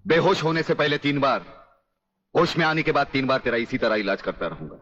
बेहोश होने से पहले 3 बार, होश में आने के बाद 3 बार तेरा इसी तरह इलाज करता रहूंगा।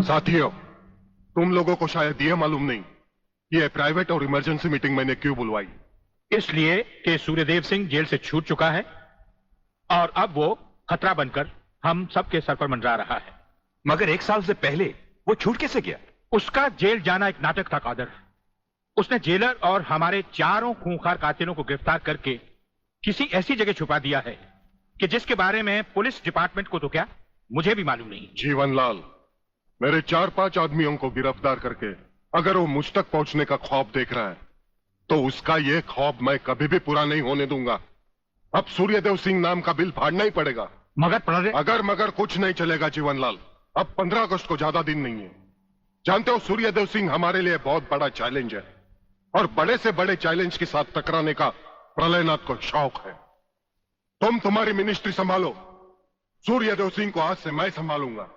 साथियों, तुम लोगों को शायद यह मालूम नहीं कि यह प्राइवेट और इमरजेंसी मीटिंग मैंने क्यों बुलवाई। इसलिए कि सूर्यदेव सिंह जेल से छूट चुका है और अब वो खतरा बनकर हम सबके सर पर मंडरा रहा है। मगर 1 साल से पहले वो छूट कैसे गया? उसका जेल जाना एक नाटक था कादर। उसने जेलर और हमारे 4 खूंखार कातिलों को गिरफ्तार करके किसी ऐसी जगह छुपा दिया है कि जिसके बारे में पुलिस डिपार्टमेंट को तो क्या, मुझे भी मालूम नहीं। जीवनलाल, मेरे 4-5 आदमियों को गिरफ्तार करके अगर वो मुझ तक पहुंचने का ख्वाब देख रहा है तो उसका ये ख्वाब मैं कभी भी पूरा नहीं होने दूंगा। अब सूर्यदेव सिंह नाम का बिल फाड़ना ही पड़ेगा। मगर कुछ नहीं चलेगा जीवनलाल। अब 15 अगस्त को ज्यादा दिन नहीं है। जानते हो, सूर्यदेव सिंह हमारे लिए बहुत बड़ा चैलेंज है और बड़े से बड़े चैलेंज के साथ टकराने का प्रलयनाथ को शौक है। तुम तुम्हारी मिनिस्ट्री संभालो, सूर्यदेव सिंह को आज से मैं संभालूंगा।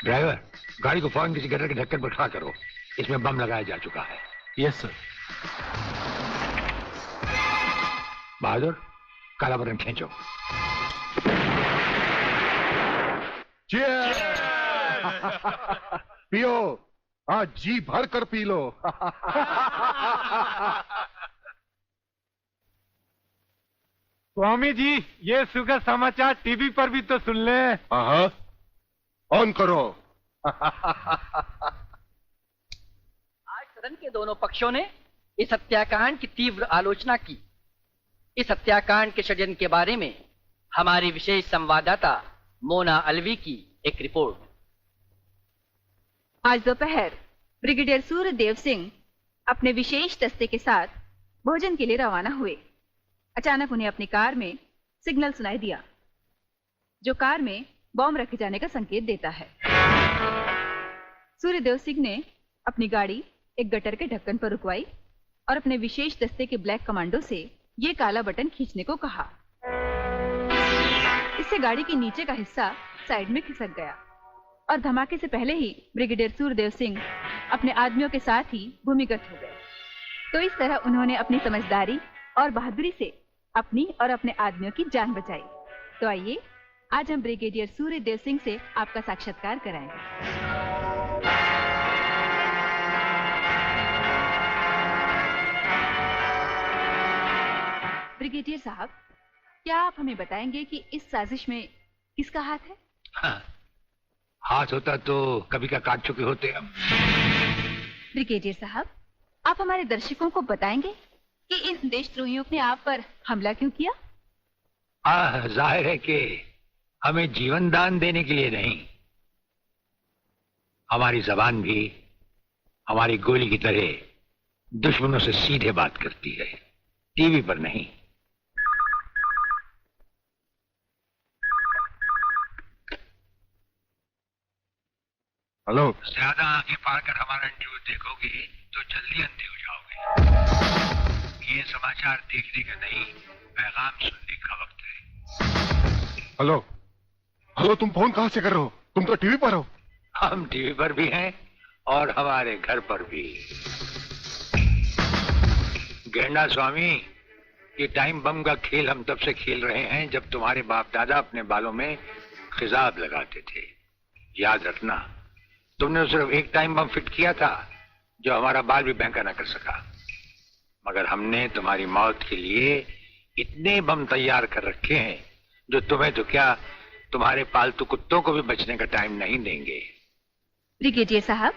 ड्राइवर, गाड़ी को फौरन किसी गटर के ढक्कन पर खड़ा करो। इसमें बम लगाया जा चुका है। Yes sir. बहादुर, काला बटन खींचो। पियो, आज जी भर कर पी लो। स्वामी जी, ये सुखद समाचार टीवी पर भी तो सुन ले। हाँ, ऑन करो। आज सदन के दोनों पक्षों ने इस हत्याकांड की तीव्र आलोचना की। इस हत्याकांड के षड्यंत्र के बारे में हमारी विशेष संवाददाता मोना अलवी की एक रिपोर्ट। आज दोपहर ब्रिगेडियर सूर्यदेव सिंह अपने विशेष दस्ते के साथ भोजन के लिए रवाना हुए। अचानक उन्हें अपनी कार में सिग्नल सुनाई दिया, जो कार में बॉम्ब रखे जाने का संकेत देता है। सूर्यदेव सिंह ने अपनी गाड़ी एक गटर के ढक्कन पर रुकवाई और अपने विशेष दस्ते के ब्लैक कमांडो से ये काला बटन खींचने को कहा। इससे गाड़ी के नीचे का हिस्सा साइड में खिसक गया और धमाके से पहले ही ब्रिगेडियर सूर्यदेव सिंह अपने आदमियों के साथ ही भूमिगत हो गए। तो इस तरह उन्होंने अपनी समझदारी और बहादुरी से अपनी और अपने आदमियों की जान बचाई। तो आइए आज हम ब्रिगेडियर सूर्यदेव सिंह से आपका साक्षात्कार कराएंगे। ब्रिगेडियर साहब, क्या आप हमें बताएंगे कि इस साजिश में किसका हाथ है? हाँ, हाथ होता तो कभी का काट चुके होते हम। ब्रिगेडियर साहब, आप हमारे दर्शकों को बताएंगे कि इन देशद्रोहियों ने आप पर हमला क्यों किया? जाहिर है कि हमें जीवन दान देने के लिए नहीं, हमारी जबान भी हमारी गोली की तरह दुश्मनों से सीधे बात करती है, टीवी पर नहीं। हेलो। ज्यादा आंखें फाड़ कर हमारा न्यूज देखोगे तो जल्दी अंधे हो जाओगे। ये समाचार देखने का नहीं, पैगाम सुनने का वक्त है। हेलो हेलो, तुम फोन कहां से कर रहे हो? तुम तो टीवी पर हो। हम टीवी पर भी हैं और हमारे घर पर भी। गेंडा स्वामी, ये टाइम बम का खेल हम तब से खेल रहे हैं जब तुम्हारे बाप दादा अपने बालों में खिजाब लगाते थे। याद रखना, तुमने सिर्फ एक टाइम बम फिट किया था जो हमारा बाल भी बैंका ना कर सका, मगर हमने तुम्हारी मौत के लिए इतने बम तैयार कर रखे हैं जो तुम्हें तो क्या, तुम्हारे पालतू कुत्तों को भी बचने का टाइम नहीं देंगे। ब्रिगेडियर साहब,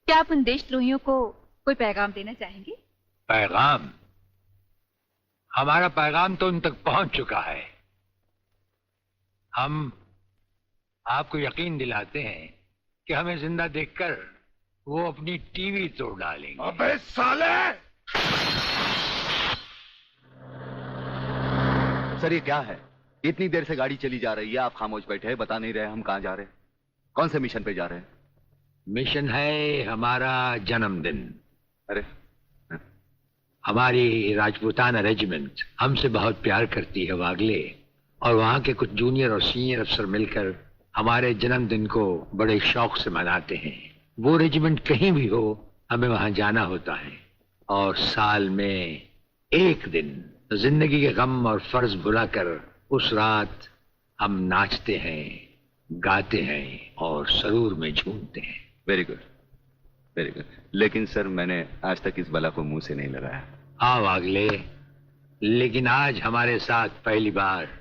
क्या आप उन देशद्रोहियों को कोई पैगाम देना चाहेंगे? पैगाम? हमारा पैगाम तो उन तक पहुंच चुका है। हम आपको यकीन दिलाते हैं कि हमें जिंदा देखकर वो अपनी टीवी तोड़ डालेंगे। अबे साले! सर ये क्या है? इतनी देर से गाड़ी चली जा रही है, आप खामोश बैठे हैं, बता नहीं रहे हम कहां जा रहे हैं, कौन से मिशन पे जा रहे हैं? मिशन है हमारा जन्मदिन। अरे हमारी राजपूताना रेजिमेंट हमसे बहुत प्यार करती है वागले, और वहां के कुछ जूनियर और सीनियर अफसर मिलकर हमारे जन्मदिन को बड़े शौक से मनाते हैं। वो रेजिमेंट कहीं भी हो, हमें वहां जाना होता है, और साल में एक दिन जिंदगी के गम और फर्ज भुलाकर उस रात हम नाचते हैं, गाते हैं और सरूर में झूमते हैं। Very good, very good. लेकिन सर मैंने आज तक इस बला को मुंह से नहीं लगाया। हाँ वागले, लेकिन आज हमारे साथ पहली बार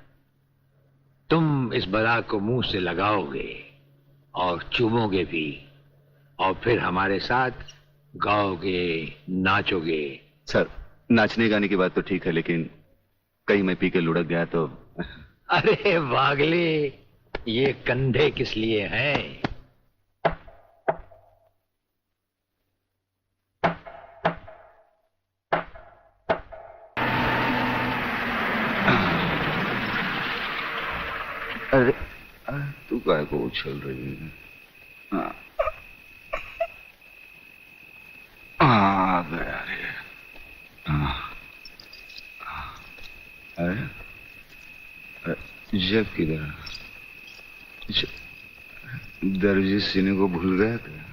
तुम इस बला को मुंह से लगाओगे और चूमोगे भी, और फिर हमारे साथ गाओगे, नाचोगे। सर नाचने गाने की बात तो ठीक है, लेकिन कहीं मैं पी के लुढ़क गया तो? अरे वागले, ये कंधे किस लिए हैं? अरे तू काय को उछल रही है? आ गया रे। अरे जब किधर? दर्जी सीने को भूल गया क्या?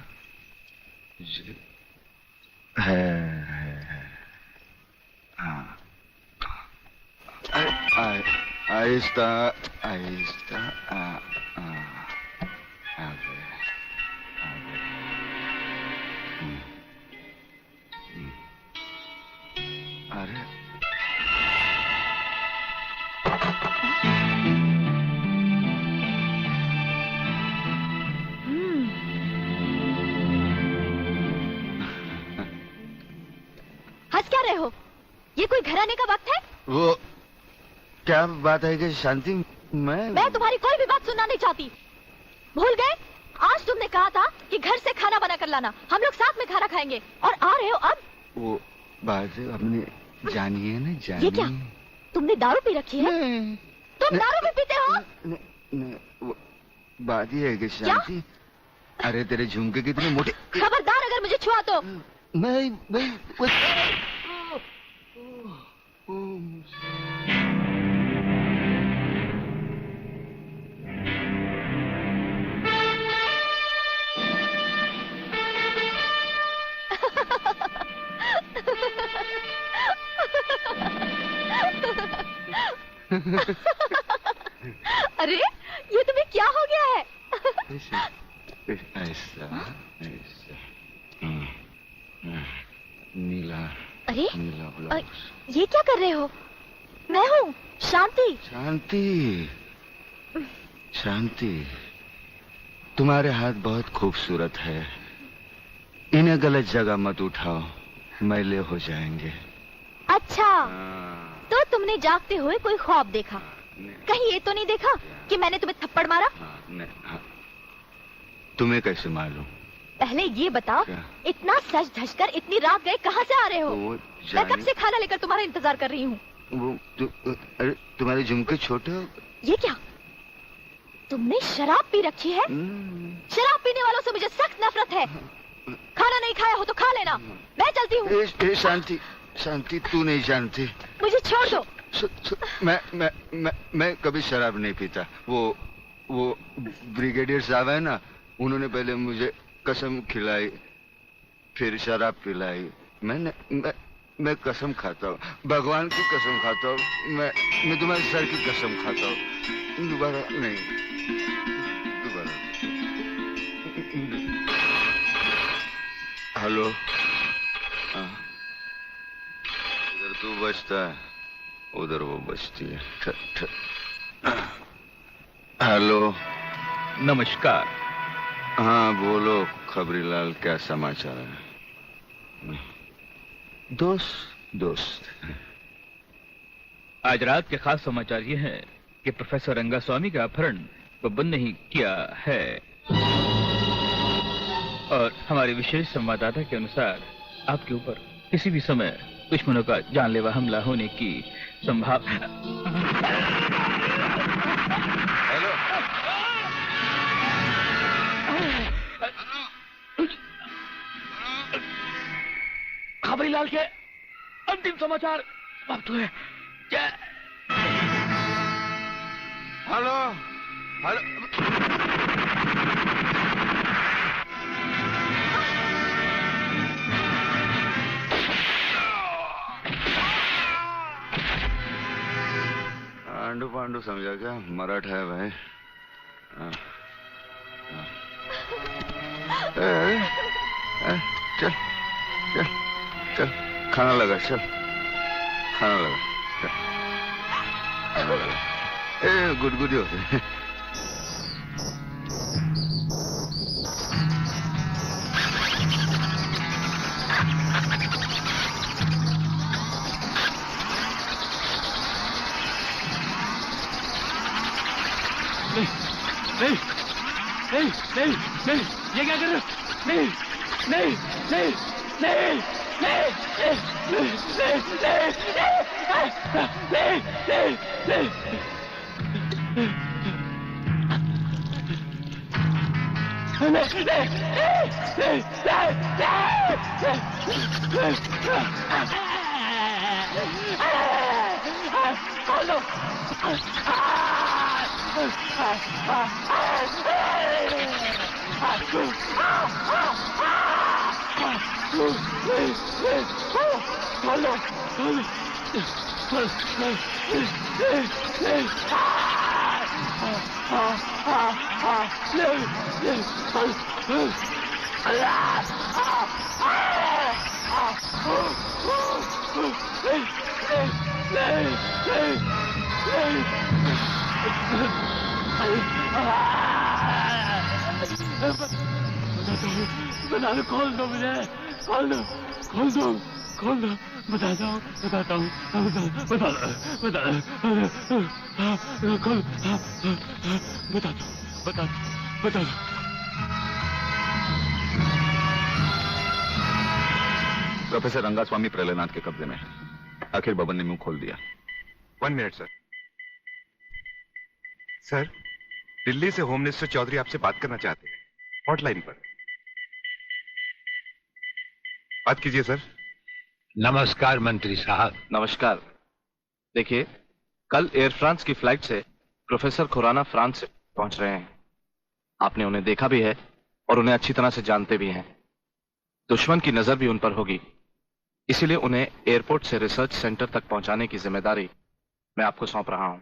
है। हाँ, आहिस्ता आहिस्ता आ गया। अरे हंस क्या रहे हो? ये कोई घराने का वक्त है? वो क्या बात है कि शांति, मैं तुम्हारी कोई भी बात सुनना नहीं चाहती। भूल गए? आज तुमने कहा था कि घर से खाना बना कर लाना, हम लोग साथ में खाना खाएंगे, और आ रहे हो अब? वो बात अपने जानी है ना, जानी। ये क्या? तुमने दारू पी रखी है? तुम दारू भी पीते हो? वो बात ही है कि शांति, अरे तेरे झुमके कितने मोटे। खबरदार अगर मुझे छुआ तो। मैं अरे ये तुम्हें क्या हो गया है? ऐसा ऐसा नीला। अरे नीला ब्लाउज। ये क्या कर रहे हो? मैं हूँ शांति। शांति, शांति, तुम्हारे हाथ बहुत खूबसूरत है। इन्हें गलत जगह मत उठाओ, मैले हो जाएंगे। अच्छा, तो तुमने जागते हुए कोई ख्वाब देखा? कहीं ये तो नहीं देखा कि मैंने तुम्हें थप्पड़ मारा? तुम्हें कैसे मालूम? पहले ये बताओ, इतना सज धज कर इतनी रात गए कहाँ से आ रहे हो? मैं कब से खाना लेकर तुम्हारा इंतजार कर रही हूँ। अरे तुम्हारे झुमके छोटे हो। ये क्या, तुमने शराब पी रखी है? शराब पीने वालों से मुझे सख्त नफरत है। खाना नहीं खाया हो तो खा लेना, मैं चलती हूँ। शांति, शांति, तू नहीं जानती। मुझे छोड़ दो। मैं कभी शराब नहीं पीता। वो ब्रिगेडियर साहब है ना, उन्होंने पहले मुझे कसम खिलाई, फिर शराब पिलाई। मैं कसम खाता हूँ, भगवान की कसम खाता हूँ। मैं तुम्हारे सर की कसम खाता हूँ। दोबारा नहीं, दोबारा। हेलो, इधर तू बचता है, उधर वो बचती है। हेलो, नमस्कार। हाँ बोलो खबरीलाल, क्या समाचार है? दोस्त आज रात के खास समाचार ये हैं कि प्रोफेसर रंगास्वामी का अपहरण को बंद नहीं किया है, और हमारे विशेष संवाददाता के अनुसार आपके ऊपर किसी भी समय दुश्मनों का जानलेवा हमला होने की संभावना। खबरीलाल के अंतिम समाचार समाप्त हुए। हेलो, हेलो, आंडू पांडू समझा क्या? मराठा है भाई। चल चल चल, खाना लगा, चल खाना लगा, चल खाना लगा। गुदगुदी होते हैं। नहीं, ये क्या कर रहे हो? नहीं, नहीं, नहीं, नहीं, नहीं, नहीं, नहीं, बता दो, खोल दो मुझे, खोल दो, खोल दो, खोल दो, बताता हूँ, बता दो, खोल, बता दो। प्रोफेसर रंगास्वामी प्रलयनाथ के कब्जे में है। आखिर बबन ने मुंह खोल दिया। 1 मिनट सर। सर, दिल्ली से होम मिनिस्टर चौधरी आपसे बात करना चाहते हैं, हॉटलाइन पर। बात कीजिए सर। नमस्कार मंत्री साहब। नमस्कार। देखिए, कल एयर फ्रांस की फ्लाइट से प्रोफेसर खुराना फ्रांस से पहुंच रहे हैं। आपने उन्हें देखा भी है और उन्हें अच्छी तरह से जानते भी हैं। दुश्मन की नजर भी उन पर होगी, इसीलिए उन्हें एयरपोर्ट से रिसर्च सेंटर तक पहुंचाने की जिम्मेदारी मैं आपको सौंप रहा हूं।